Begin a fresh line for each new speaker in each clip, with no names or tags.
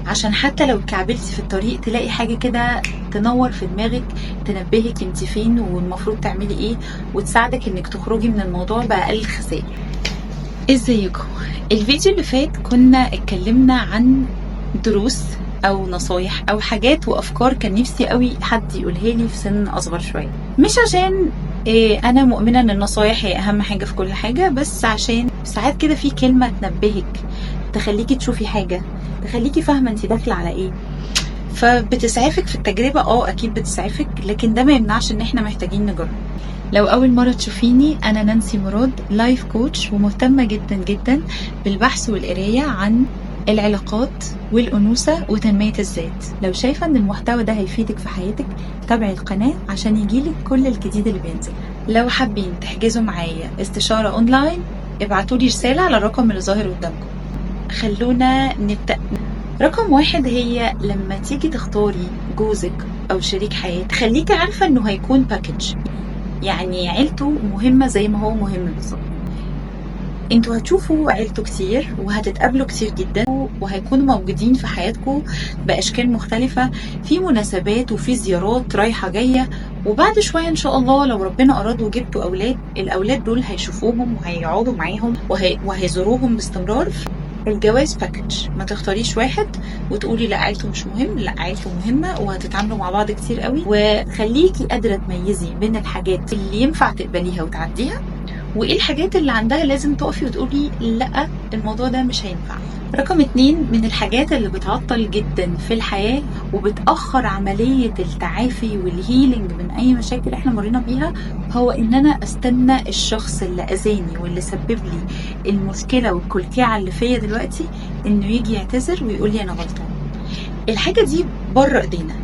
عشان حتى لو اتكعبلتي في الطريق تلاقي حاجة كده تنور في دماغك، تنبهك انت فين والمفروض تعملي ايه، وتساعدك انك تخرجي من الموضوع بأقل خسائر. ازيكم؟ الفيديو اللي فات كنا اتكلمنا عن دروس او نصايح او حاجات وافكار كان نفسي قوي حد يقولها لي في سن اصغر شويه، مش عشان انا مؤمنه ان النصايح هي اهم حاجه في كل حاجه، بس عشان ساعات كده في كلمه تنبهك، تخليكي تشوفي حاجه، تخليكي فاهمه انت داخله على ايه، فبتسعفك في التجربه. اكيد بتسعفك، لكن ده ما يمنعش ان احنا محتاجين نجرب. لو اول مره تشوفيني، انا نانسي مراد، لايف كوتش، ومهتمه جدا جدا بالبحث والقرايه عن العلاقات والأنوثة وتنمية الذات. لو شايفة ان المحتوى ده هيفيدك في حياتك، تابعي القناة عشان يجيلك كل الجديد اللي بينزل. لو حابين تحجزوا معايا استشارة اونلاين، ابعتولي رسالة على الرقم اللي ظاهر قدامكم. خلونا نبدأ. رقم 1، هي لما تيجي تختاري جوزك او شريك حياة، خليكي عارفة انه هيكون باكج، يعني عيلته مهمة زي ما هو مهم بالظبط. انتوا هتشوفوا عيلته كتير وهتتقابلوا كتير جدا، وهيكونوا موجودين في حياتكم بأشكال مختلفة، في مناسبات وفي زيارات رايحة جاية، وبعد شوية ان شاء الله لو ربنا أراد وجبتوا أولاد، الأولاد دول هيشوفوهم وهيقعدوا معاهم وهيزوروهم باستمرار. الجواز باكج، ما تختاريش واحد وتقولي لا عيلته مش مهم، لا عيلته مهمة، وهتتعاملوا مع بعض كتير قوي. وخليكي قادرة تميزي بين الحاجات اللي ينفع تقبليها وتعديها، وايه الحاجات اللي عندها لازم تقفي وتقولي لا الموضوع ده مش هينفع. رقم 2، من الحاجات اللي بتعطل جدا في الحياة وبتأخر عملية التعافي والهيلينج من اي مشاكل احنا مرينا بيها، هو ان انا استنى الشخص اللي اذاني واللي سبب لي المشكلة والكلكعة اللي فيا دلوقتي انه يجي يعتذر ويقول لي انا غلطان. الحاجة دي بره ايدينا.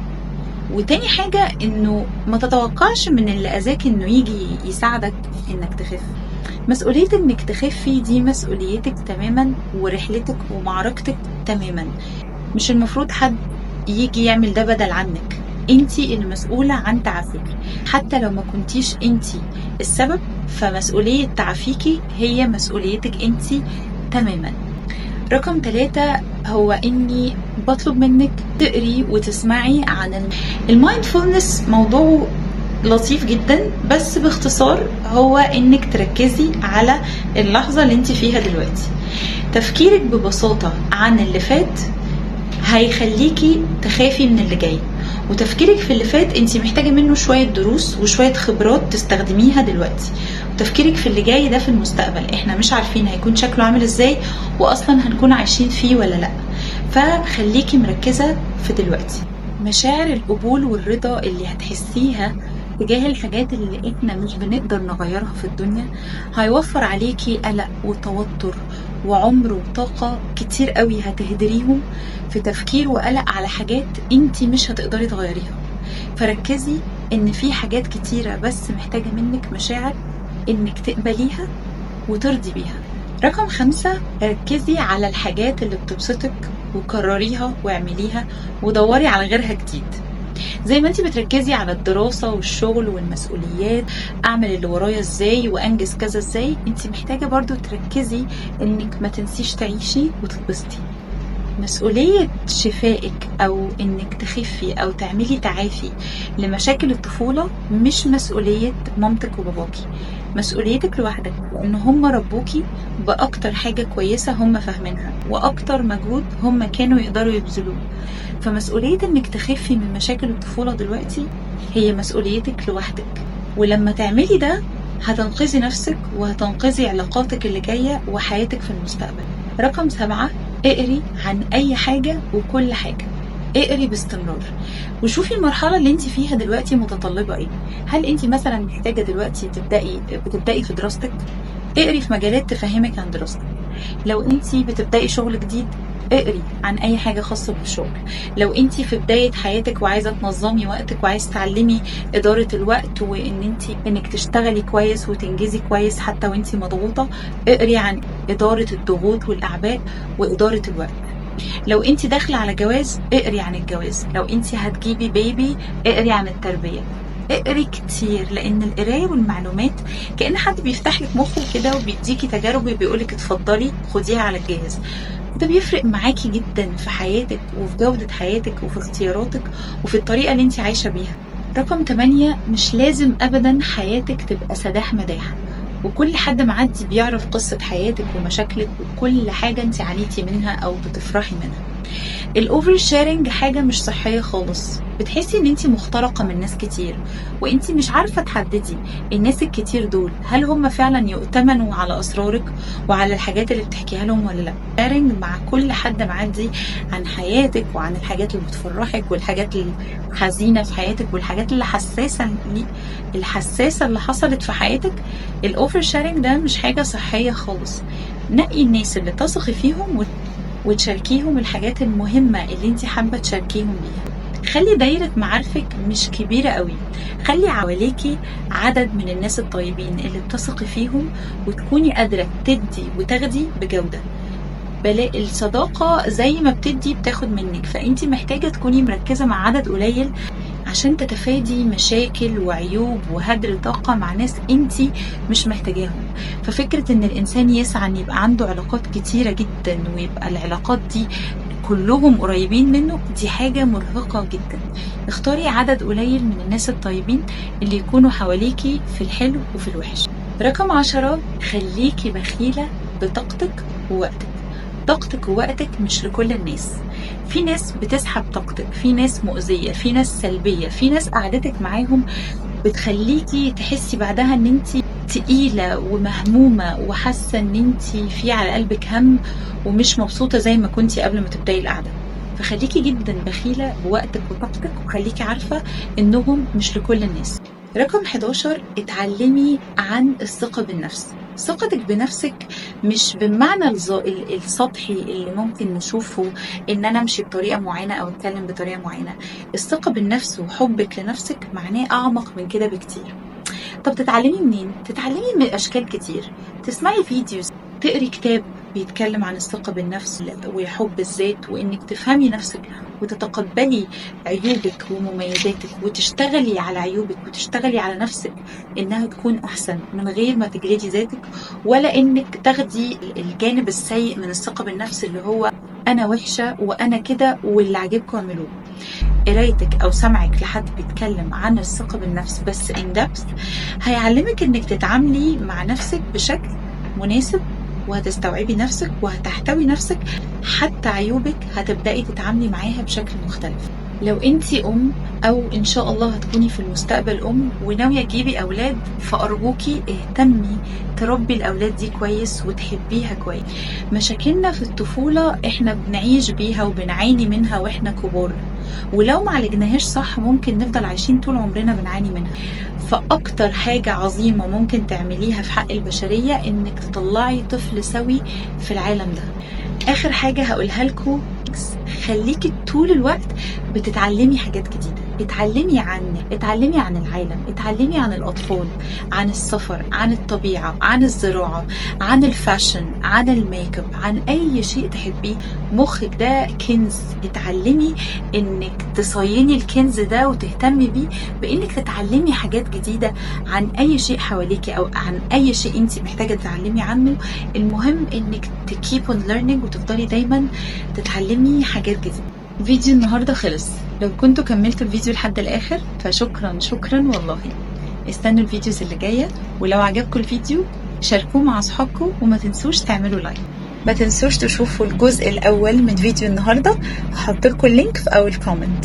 وتاني حاجة، انه ما تتوقعش من اللي اذاك انه يجي يساعدك انك تخف. مسؤولية انك تخفي دي مسؤوليتك تماما، ورحلتك ومعركتك تماما. مش المفروض حد يجي يعمل ده بدل عنك، انتي المسؤولة عن تعافيك. حتى لو ما كنتيش انتي السبب، فمسؤولية تعافيكي هي مسؤوليتك انتي تماما. رقم 3، هو اني بطلب منك تقري وتسمعي عن المايندفولنس. موضوع لطيف جدا، بس باختصار هو انك تركزي على اللحظة اللي انت فيها دلوقتي. تفكيرك ببساطة عن اللي فات هيخليكي تخافي من اللي جاي، وتفكيرك في اللي فات انت محتاجة منه شوية دروس وشوية خبرات تستخدميها دلوقتي. وتفكيرك في اللي جاي ده في المستقبل، احنا مش عارفين هيكون شكله عامل ازاي، واصلا هنكون عايشين فيه ولا لا. فخليكي مركزة في دلوقتي. مشاعر القبول والرضا اللي هتحسيها تجاه الحاجات اللي احنا مش بنقدر نغيرها في الدنيا هيوفر عليكي قلق وتوتر وعمر وطاقة كتير قوي هتهدريهم في تفكير وقلق على حاجات انتي مش هتقدري تغيريها. فركزي ان في حاجات كتيرة بس محتاجة منك مشاعر انك تقبليها وترضي بيها. رقم 5، ركزي على الحاجات اللي بتبسطك وكرريها واعمليها ودوري على غيرها جديد. زي ما انتي بتركزي على الدراسة والشغل والمسؤوليات، اعمل اللي ورايا ازاي وانجز كذا ازاي، انتي محتاجة برضو تركزي انك ما تنسيش تعيشي وتتبسطي. مسؤولية شفائك او انك تخفي او تعملي تعافي لمشاكل الطفولة مش مسؤولية مامتك وباباكي، مسؤوليتك لوحدك، لان هم ربوكي باكتر حاجة كويسة هم فاهمينها واكتر مجهود هم كانوا يقدروا يبذلوه. فمسؤولية انك تخفي من مشاكل الطفولة دلوقتي هي مسؤوليتك لوحدك، ولما تعملي ده هتنقذي نفسك وهتنقذي علاقاتك اللي جاية وحياتك في المستقبل. رقم 7، اقري عن اي حاجة وكل حاجة. اقري باستمرار وشوفي المرحلة اللي انت فيها دلوقتي متطلبة ايه. هل انت مثلا محتاجة دلوقتي بتبدأي في دراستك؟ اقري في مجالات تفهمك عن دراستك. لو انت بتبدأي شغل جديد، اقري عن اي حاجة خاصة بالشغل. لو انت في بداية حياتك وعايزة تنظمي وقتك وعايزة تعلمي ادارة الوقت، انك تشتغلي كويس وتنجزي كويس حتى وانت مضغوطة، اقري عن ادارة الضغوط والاعباء وادارة الوقت. لو انت داخلة على جواز، اقري عن الجواز. لو انت هتجيبي بيبي، اقري عن التربية. اقري كتير، لان القرايه والمعلومات كأن حد بيفتح لك مخه كده وبيديكي تجارب وبيقولك اتفضلي خديها على الجاهز. ده بيفرق معاكي جدا في حياتك وفي جودة حياتك وفي اختياراتك وفي الطريقة اللي انت عايشة بيها. رقم 8، مش لازم ابدا حياتك تبقى سداح مداح وكل حد معدي بيعرف قصة حياتك ومشاكلك وكل حاجة انت عانيتي منها او بتفرحي منها. الاوفر شيرنج حاجة مش صحية خالص، بتحسي ان انت مخترقة من ناس كتير وانت مش عارفة تحددي الناس الكتير دول هل هم فعلا يؤتمنوا على اسرارك وعلى الحاجات اللي بتحكيها لهم ولا لا. شيرنج مع كل حد معدي عن حياتك وعن الحاجات اللي بتفرحك والحاجات الحزينة في حياتك والحاجات اللي الحساسة اللي حصلت في حياتك. الاوفر شيرنج ده مش حاجة صحية خالص. نقي الناس اللي تثقي فيهم وتشاركيهم الحاجات المهمة اللي انت حابة تشاركيهم بيها. خلي دايرة معارفك مش كبيرة قوي، خلي حواليكي عدد من الناس الطيبين اللي بتثقي فيهم وتكوني قادرة تدي وتاخدي بجودة. الصداقة زي ما بتدي بتاخد منك، فانت محتاجة تكوني مركزة مع عدد قليل عشان تتفادي مشاكل وعيوب وهدر طاقة مع ناس انتي مش محتاجاهم. ففكرة ان الانسان يسعى ان يبقى عنده علاقات كتيرة جدا ويبقى العلاقات دي كلهم قريبين منه، دي حاجة مرهقة جدا. اختاري عدد قليل من الناس الطيبين اللي يكونوا حواليكي في الحلو وفي الوحش. رقم 10، خليكي بخيلة بطاقتك ووقتك. طاقتك ووقتك مش لكل الناس، في ناس بتسحب طاقتك، في ناس مؤذية، في ناس سلبية، في ناس قعدتك معاهم بتخليكي تحسي بعدها ان انتي تقيلة ومهمومة وحاسة ان انتي في على قلبك هم ومش مبسوطة زي ما كنتي قبل ما تبدأي القعدة. فخليكي جدا بخيلة بوقتك وطاقتك وخليكي عارفة انهم مش لكل الناس. رقم 11، اتعلمي عن الثقة بالنفس. ثقتك بنفسك مش بالمعنى السطحي اللي ممكن نشوفه ان انا امشي بطريقة معينة او اتكلم بطريقة معينة. الثقة بالنفس وحبك لنفسك معناه اعمق من كده بكتير. طب تتعلمي منين؟ تتعلمي من اشكال كتير، تسمعي فيديوز، تقري كتاب بيتكلم عن الثقة بالنفس وحب الذات وانك تفهمي نفسك وتتقبلي عيوبك ومميزاتك وتشتغلي على عيوبك وتشتغلي على نفسك انها تكون احسن من غير ما تجلدي ذاتك ولا انك تاخدي الجانب السيء من الثقة بالنفس اللي هو انا وحشة وانا كده واللي عجبكم اعملوه. قرايتك او سمعك لحد بيتكلم عن الثقة بالنفس بس in depth هيعلمك انك تتعاملي مع نفسك بشكل مناسب وهتستوعبي نفسك وهتحتوي نفسك، حتى عيوبك هتبدأي تتعاملي معاها بشكل مختلف. لو انتي او ان شاء الله هتكوني في المستقبل وناوية تجيبي اولاد، فارجوكي اهتمي تربي الاولاد دي كويس وتحبيها كويس. مشاكلنا في الطفولة احنا بنعيش بيها وبنعاني منها واحنا كبار، ولو ما عالجناهاش صح ممكن نفضل عايشين طول عمرنا بنعاني منها. فاكتر حاجة عظيمة ممكن تعمليها في حق البشرية انك تطلعي طفل سوي في العالم ده. اخر حاجة هقولها لكم، خليكي طول الوقت بتتعلمي حاجات جديدة. اتعلمي عن العالم، اتعلمي عن الأطفال، عن السفر، عن الطبيعة، عن الزراعة، عن الفاشن، عن الميك اب، عن أي شيء تحبيه. مخك ده كنز، اتعلمي انك تصيني الكنز ده وتهتمي بيه بانك تتعلمي حاجات جديدة عن اي شيء حواليكي او عن اي شيء انت محتاجة تتعلمي عنه. المهم انك keep on learning وتفضلي دايما تتعلمي حاجات جديدة. فيديو النهاردة خلص، لو كنتوا كملتوا الفيديو لحد الاخر فشكرا والله. استنوا الفيديوز اللي جاية، ولو عجبكم الفيديو شاركوه مع اصحابكم وما تنسوش تعملوا لايك. ما تنسوش تشوفوا الجزء الاول من فيديو النهاردة، هحط لكم اللينك في اول كومنت.